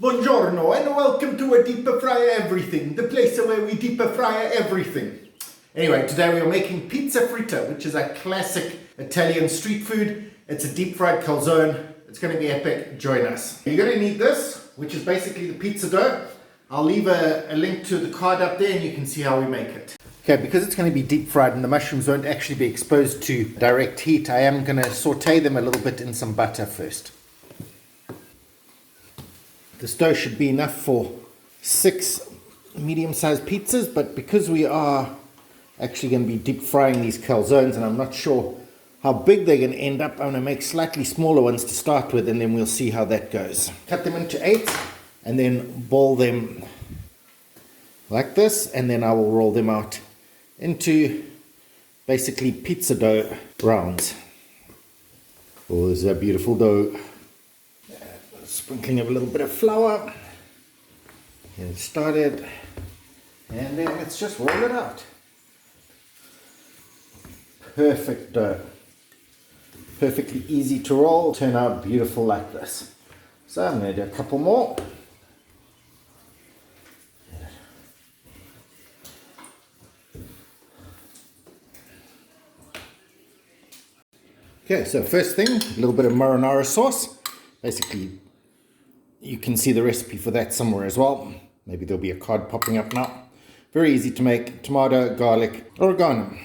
Buongiorno and welcome to a deeper fryer everything, the place where we deeper fryer everything. Anyway, today we are making pizza fritta, which is a classic Italian street food. It's a deep fried calzone. It's going to be epic. Join us. You're going to need this, which is basically the pizza dough. I'll leave a link to the card up there and you can see how we make it. Okay, because it's going to be deep fried and the mushrooms won't actually be exposed to direct heat, I am going to saute them a little bit in some butter first. This dough should be enough for 6 medium-sized pizzas, but because we are actually going to be deep frying these calzones and I'm not sure how big they're going to end up, I'm going to make slightly smaller ones to start with and then we'll see how that goes. Cut them into 8 and then ball them like this, and then I will roll them out into basically pizza dough rounds. Oh, this is a beautiful dough. Sprinkling of a little bit of flour. Get it started. And then let's just roll it out. Perfect dough. Perfectly easy to roll. Turn out beautiful like this. So I'm going to do a couple more. Okay, so first thing, a little bit of marinara sauce. Basically, you can see the recipe for that somewhere as well. Maybe there'll be a card popping up now. Very easy to make. Tomato, garlic, oregano.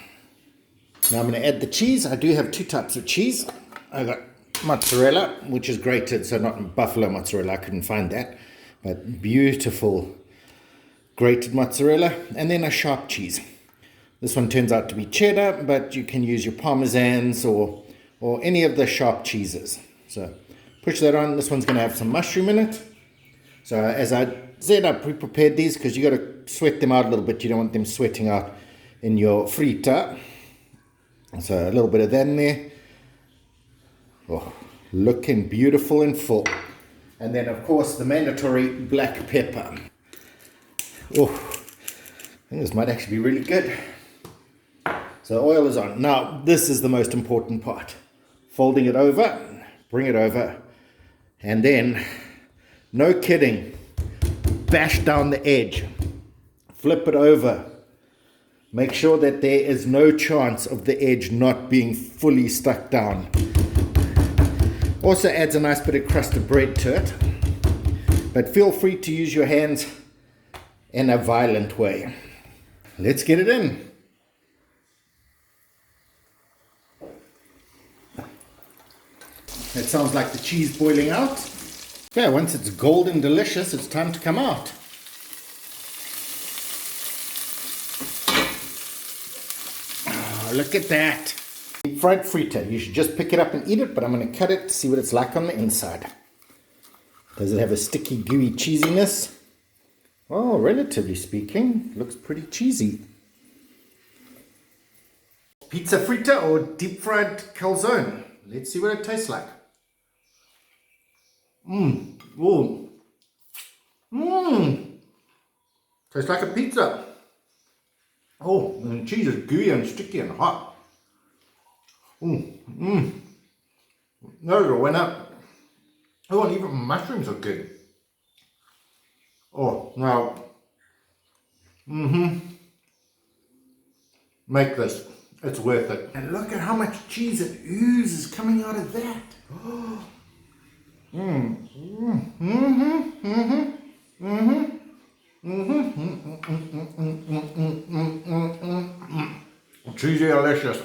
Now I'm going to add the cheese. I do have 2 types of cheese. I got mozzarella, which is grated, so not buffalo mozzarella. I couldn't find that. But beautiful grated mozzarella. And then a sharp cheese. This one turns out to be cheddar, but you can use your parmesans or any of the sharp cheeses. So push that on. This one's going to have some mushroom in it. So as I said, I pre-prepared these because you got to sweat them out a little bit. You don't want them sweating out in your fritta. So a little bit of that in there. Oh, looking beautiful and full. And then of course the mandatory black pepper. Oh, I think this might actually be really good. So oil is on. Now this is the most important part. Folding it over, bring it over, and then, no kidding, bash down the edge, flip it over, make sure that there is no chance of the edge not being fully stuck down. Also adds a nice bit of crusted bread to it, but feel free to use your hands in a violent way. Let's get it in. That sounds like the cheese boiling out. Okay, once it's golden delicious, it's time to come out. Oh, look at that. Deep fried fritta. You should just pick it up and eat it, but I'm going to cut it to see what it's like on the inside. Does it have a sticky, gooey cheesiness? Oh, relatively speaking, looks pretty cheesy. Pizza fritta or deep fried calzone? Let's see what it tastes like. Oh. Tastes like a pizza. Oh, and the cheese is gooey and sticky and hot. There we go, went up. Oh, and even mushrooms are good. Oh, now. Make this. It's worth it. And look at how much cheese it oozes coming out of that. Cheesy delicious.